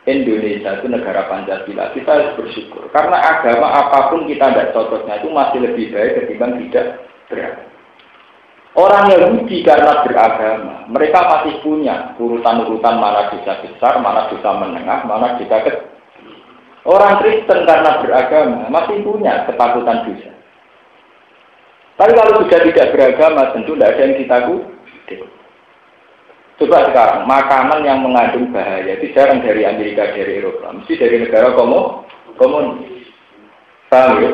Indonesia itu negara Pancasila, kita harus bersyukur. Karena agama apapun kita tidak cocoknya itu masih lebih baik ketimbang tidak beragama. Orang Yahudi karena beragama, mereka masih punya urutan-urutan mana dosa besar, mana dosa menengah, mana dosa kecil. Orang Kristen karena beragama masih punya ketakutan dosa. Tapi kalau sudah tidak beragama, tentu tidak ada yang ditakuti. Coba sekarang, makanan yang mengandung bahaya itu jarang dari Amerika, dari Eropa, mesti dari negara komunis. Paham ya?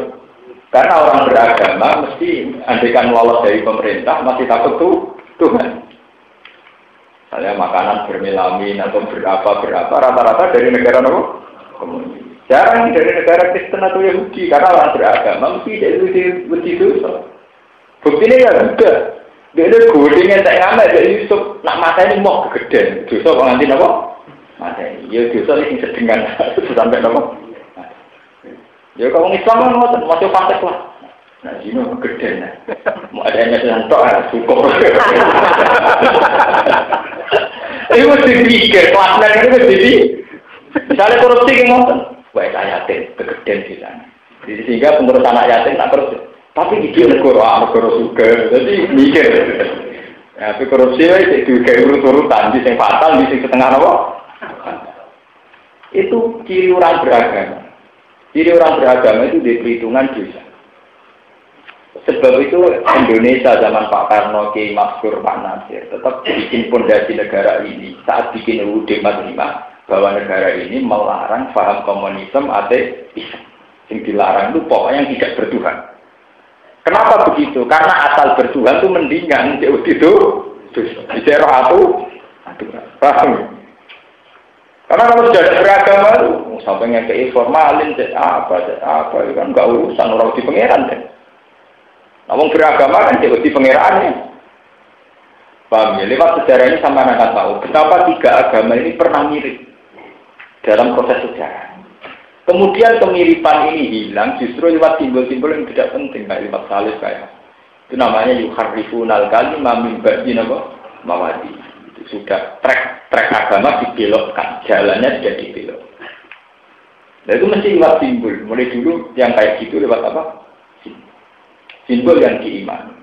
Karena orang beragama mesti andaikan lolos dari pemerintah masih takut Tuhan. Misalnya makanan bermelamin atau berapa rata-rata dari negara komunis. Jarang dari negara Kristen atau Yahudi karena orang beragama mesti dari dosa. Buktinya ya enggak. Dia ada godengnya tak ngamet dari Yusuf nak mata ini mau kegedean. Dosa kok nganti apa? Mata ini. Ya dosa ini sedengan sampai apa? Ya kalau Islam kan ngoten, masih fasik lah. Nah, ini gede nah. Mau ada yang sedang tok cukup. Ini mesti dipikir, kelasnya ini mesti di. Misalnya korupsi yang ngoten, baik yatim, kegedean di sana. Jadi sehingga pengurus anak yatim tak korupsi. Tapi ide negara juga, jadi mikir. Ya, tapi korupsi itu kayak urut-urutan, di yang fatal, di setengah apa? Itu ciri orang beragama. Jadi orang beragama itu di perhitungan dosa. Sebab itu Indonesia zaman Pak Karno, Kiai Maskur, Pak Nasir tetap bikin pondasi negara ini saat bikin UUD 45 bahwa negara ini melarang paham komunisme ateisme. Yang dilarang itu pokoknya yang tidak bertuhan. Kenapa begitu? Karena asal bertuhan itu mendingan itu dosa. Bicara aduh, paham? Karena kalau sudah ada beragama itu, sampai ngekei formalin, apa itu kan nggak urusan orang di pangeran kan. Namun beragama kan di pangerannya. Paham ya? Lewat sejarah ini sama akan tahu betapa tiga agama ini pernah mirip dalam proses sejarah. Kemudian kemiripan ini hilang justru lewat simbol-simbol yang tidak penting kayak lewat salib kayak itu namanya yuharrifunal kalimah min ba'di mawadi. Sudah trek agama dibelokkan, jalannya sudah dibelokkan. Dan itu mesti lewat simbol. Mulai dulu yang kayak gitu lewat apa? Simbol yang diimani.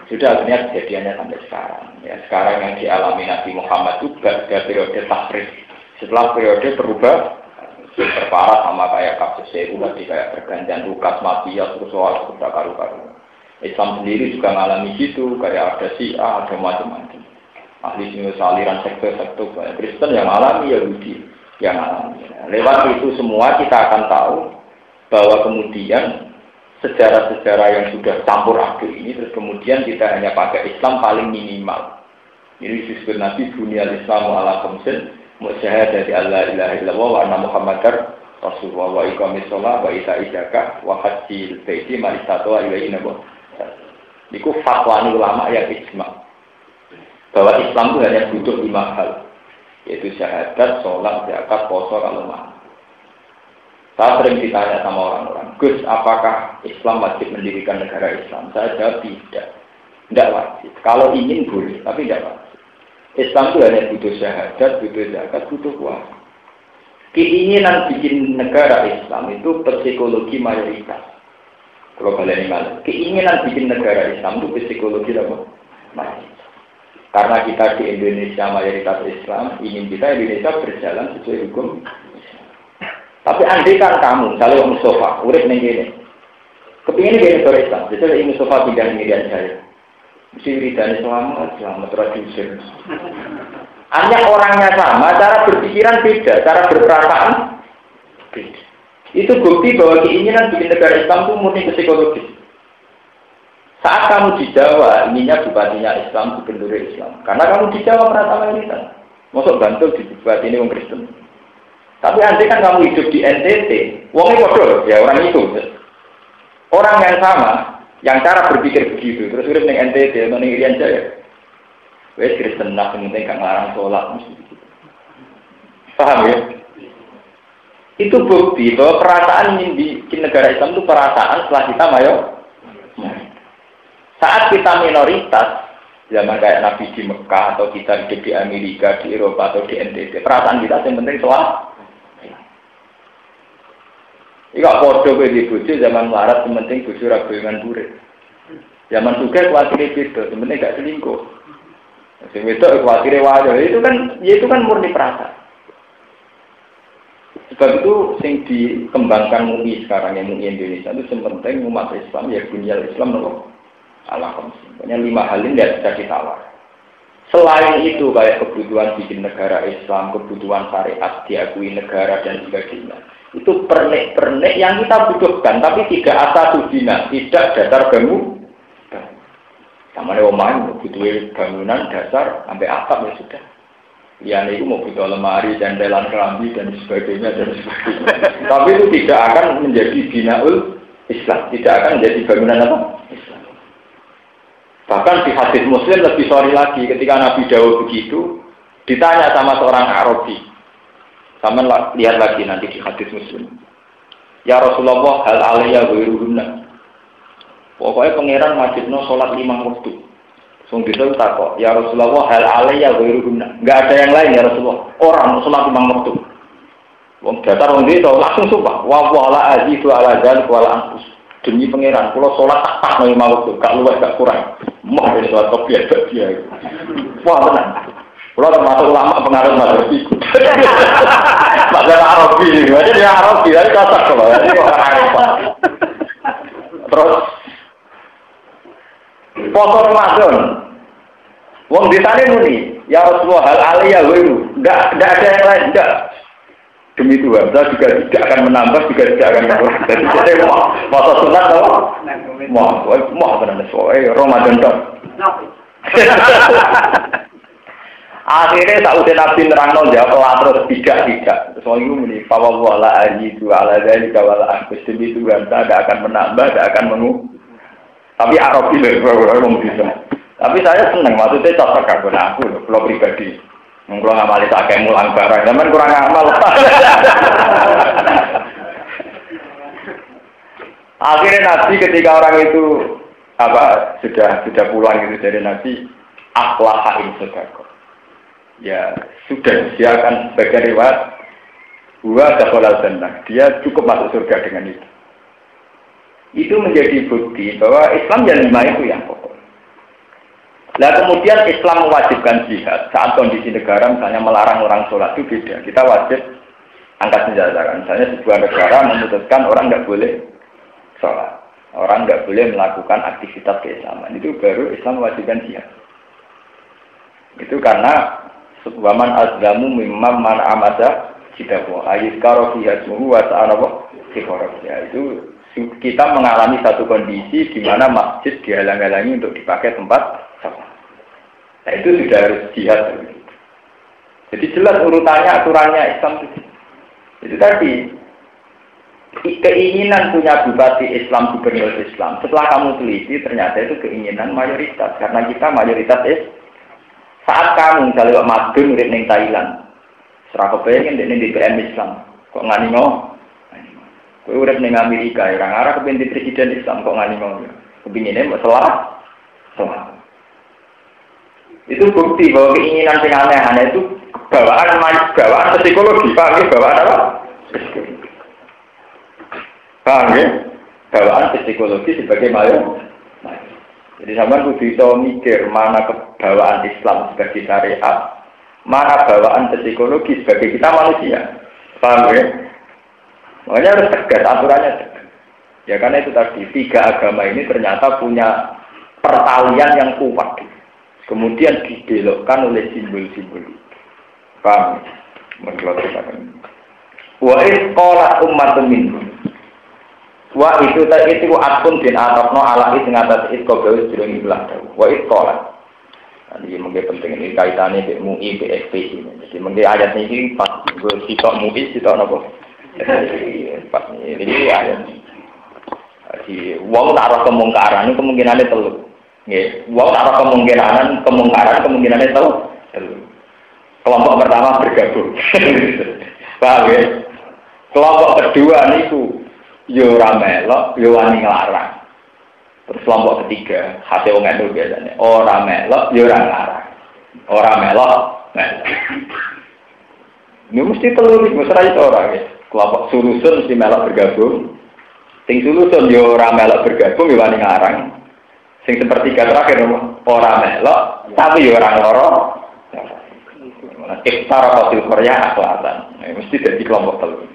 Sudah akhirnya kejadiannya sampai sekarang. Ya, sekarang yang dialami Nabi Muhammad itu pada periode tahrif. Setelah periode berubah, terparah sama kayak kasus umat di kayak pergantian Lukas, Matias, terus soal karu-karu. Islam sendiri juga mengalami gitu, kayak ada Syiah, ada macam-macam. Ahli aliran sektor-sektor Kristen yang alami, Yahudi yang alami. Lewat itu semua kita akan tahu bahwa kemudian sejarah-sejarah yang sudah campur aduk ini terus kemudian kita hanya pakai Islam paling minimal. Ini disebut Nabi dunia Islam ala khamsin musyahadati alla ilaha illallah wa anna Muhammadar Rasulullah wa iqamis shalah wa ita'iz zakah wa hajjil baiti man istata'a ilaihi sabila. Niku fatwa ulama yang ijma. Bahwa Islam itu hanya butuh 5 hal, yaitu syahadat, sholat, zakat, puasa, kalau mau. Saya sering ditanya sama orang-orang, Gus, apakah Islam wajib mendirikan negara Islam? Saya jawab tidak wajib. Kalau ingin boleh, tapi tidak wajib. Islam itu hanya butuh syahadat, butuh zakat, butuh puasa. Keinginan bikin negara Islam itu psikologi mayoritas. Kalau kalian ingat, keinginan bikin negara Islam itu psikologi apa? Mayoritas. Karena kita di Indonesia mayoritas Islam, ingin kita Indonesia berjalan sesuai hukum Islam. Tapi andai kan kamu, misalnya Mustafa, urip ning kene. Kepingin dia negara Islam, jadi Mustafa pindah Irian Jaya. Mesti wiridane selamat tradisi. Hanya orangnya sama, cara berpikiran beda, cara berperasaan beda. Itu bukti bahwa keinginan bikin negara Islam itu murni psikologis. Saat kamu di Jawa, inginnya bupatinya Islam, gubernur Islam. Karena kamu di Jawa merasa mayoritas. Masuk Bantul di bupati ini orang Kristen. Tapi andai kan kamu hidup di NTT, wongnya bodoh, ya orang itu. Orang yang sama, yang cara berpikir begitu, terus urip ning NTT atau ning Irian Jaya. Wes Kristen lah, penting gak ngelarang sholat, mesti begitu. Paham ya? Itu bukti bahwa perasaan ingin bikin negara Islam itu perasaan setelah kita mayoritas. Saat kita minoritas, Zaman kayak Nabi di Mekah atau kita hidup di Amerika, di Eropa atau di NTT. Perasaan kita yang penting soal. Iya podo kowe di bojo zaman melarat yang penting bojo ra goyengan burit. Zaman sugih kuwatire beda, yang penting gak selingkuh. Sing wedok kuwatire wae. Itu kan murni perasaan. Sebab itu yang dikembangkan MUI sekarang yang MUI Indonesia itu yang penting umat Islam ya bunyal Islam nopo ala khamsin. Pokoknya 5 hal ini tidak bisa ditawar. Selain itu kayak kebutuhan bikin negara Islam, kebutuhan syariat diakui negara dan sebagainya. Itu pernik-pernik yang kita butuhkan, tapi tidak asasudina, tidak dasar bangun. Sama ada omahan butuh bangunan dasar sampai atap ya sudah. Liane itu mau butuh lemari, jandelan kerambi dan sebagainya dan sebagainya. Tapi itu tidak akan menjadi binaul Islam, tidak akan menjadi bangunan apa? Islam. Bahkan di hadis Muslim lebih sorry lagi ketika Nabi Daud begitu ditanya sama seorang Arabi. Sama lihat lagi nanti di hadis Muslim. Ya Rasulullah hal alaiya ghairuhunna. Pokoknya pangeran wajibno salat 5 waktu. Sung bisa takok, ya Rasulullah hal alaiya ghairuhunna. Enggak ada yang lain ya Rasulullah. Orang salat 5 waktu. Wong datar wong itu langsung sumpah, wa wala azidu ala dzalik wala anqus. Demi pangeran, kula salat tak 5 waktu, gak luwih gak kurang. Mau ini salat kopiah dia. Wah tenang. Kalau termasuk ulama pengaruh mazhab itu. Mazhab Arabi ini, aja dia Arabi, tapi cocok kalau ini orang Arab. Terus poso Ramadan. Wong ditanya muni, ya Rasulullah hal alaiya ghairu. Enggak ada yang lain, enggak. Demi Tuhan, saya juga tidak akan menambah, juga tidak akan mengurangi. Jadi saya poso sunat apa? Mau benar soalnya Ramadan dong. Akhirnya tak usah Nabi nerangno jawab terus tidak. Soal itu muni fawwala ajidu ala dzalika wala anqus demi Tuhan tidak akan menambah, tidak akan mengurangi. Tapi Arab itu belum bisa. Tapi saya senang maksudnya cocok karo aku kalau pribadi. Kalau ngamali tak kayak mulang barang, zaman kurang amal. Akhirnya Nabi ketika orang itu sudah pulang itu dari Nabi, akhlaha in sedekah. Ya sudah dia akan sebagai riwayat gua dakhalal jannah. Dia cukup masuk surga dengan itu. Itu menjadi bukti bahwa Islam yang 5 itu yang pokok. Nah kemudian Islam mewajibkan jihad saat kondisi negara misalnya melarang orang sholat itu beda. Kita wajib angkat senjata kan. Misalnya sebuah negara memutuskan orang nggak boleh sholat, orang nggak boleh melakukan aktivitas keislaman. Itu baru Islam mewajibkan jihad. Itu karena waman azlamu mimman man amada jidahu ayizkaro fi hasmuhu wa ta'ala ya itu kita mengalami satu kondisi di mana masjid dihalang-halangi untuk dipakai tempat sholat. Nah itu sudah harus jihad. Jadi jelas urutannya aturannya Islam itu tadi keinginan punya bupati Islam, gubernur Islam. Setelah kamu teliti ternyata itu keinginan mayoritas karena kita mayoritas saat kamu misalnya madun urip ning Thailand, serah kepengen di DPM Islam, kok ngani mau? Kowe urip ning Amerika, orang Arab kepengen di presiden Islam, kok ngani mau? Kepinginnya masalah. Itu bukti bahwa keinginan yang aneh-aneh itu bawaan psikologi, paham ya? Bawaan apa? Paham ya? Bawaan psikologi sebagai mayor. Jadi sampean kudu iso mikir mana kebawaan Islam sebagai syariat, mana bawaan psikologi sebagai kita manusia. Paham ya? Makanya harus tegas aturannya. Ya karena itu tadi 3 agama ini ternyata punya pertalian yang kuat. Kemudian dibelokkan oleh simbol-simbol. Paham? Menjelaskan. Wa in qala ummatun minhum. Wa itu atun bin atafno ala is ngatas is kobel jurung ilah. Wa it qala. Jadi mungkin penting ini kaitannya dengan MUI, BSP ini. Jadi mungkin ayat ini pas sitok MUI, sitok nopo. Pas ini ayat. Jadi wong tak arah kemungkaran ini kemungkinannya telur. Wong tak arah kemungkarannya telur. Kelompok pertama bergabung. Paham ya? Kelompok kedua niku yo ora melok, yo wani nglarang. Terus kelompok ketiga, hasil wong itu biasanya ora melok, ya ora ngarang. Ora melok, melok. Ini mesti telur, mesti itu orang ya. Kelompok sulusun mesti melok bergabung. Sing sulusun ya ora melok bergabung, ya wani ngarang. Sing sepertiga terakhir ora melok, tapi ya ora loro. Iktara qatil Korea Selatan. Mesti jadi kelompok telur.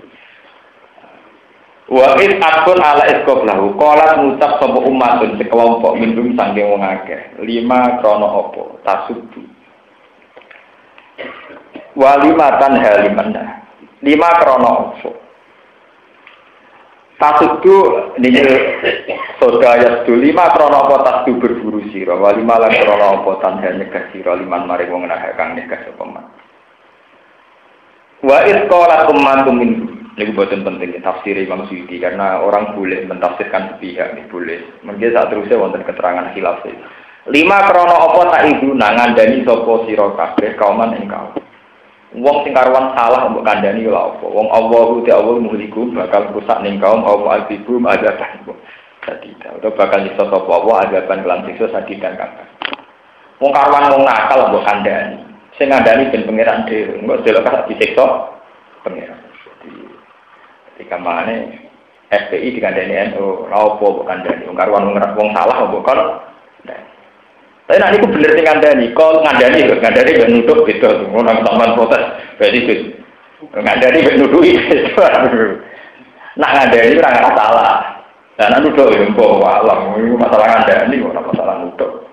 Wa in akun ala iskoblahu qalat ngucap sapa umatun sekelompok minum saking wong akeh 5 krana apa tasubbu wa 5 tan halimana 5 krana apa tasubbu niki sodaya 5 krana apa tasubbu berburu sira wa 5 lan krana apa tan nyegah sira 5 mari wong nahak kang nyegah sapa man wa isqalat ummatum min. Ini buatan penting tafsir Imam Suyuti karena orang boleh mentafsirkan sepihak, ini boleh. Mungkin saat terusnya wonten keterangan khilaf. 5 krana apa tak ibu nangandani sapa sira kabeh kauman ing kaum. Wong sing karuan salah mbok kandhani lha apa? Wong Allahu ta'ala muhlikum bakal rusak ning kaum apa albibum adaban. Dadi utawa bakal nyiksa sapa wa adaban kelan siksa sadidan kabeh. Wong karuan wong nakal mbok kandhani. Sing ngandani ben pangeran dhewe, engko delok disiksa pangeran. Ketika mana FPI dikandani NU, apa bukan dani? Karuan wong salah bukan. Tapi nak itu bener sing ngandani, kok ngandani ben nuduh gitu. Orang sampean protes, berarti itu ngandani ben nuduhi. Nak ngandani ora salah. Lah nak nuduh yo mbok walam, masalah ngandani ora masalah nuduh.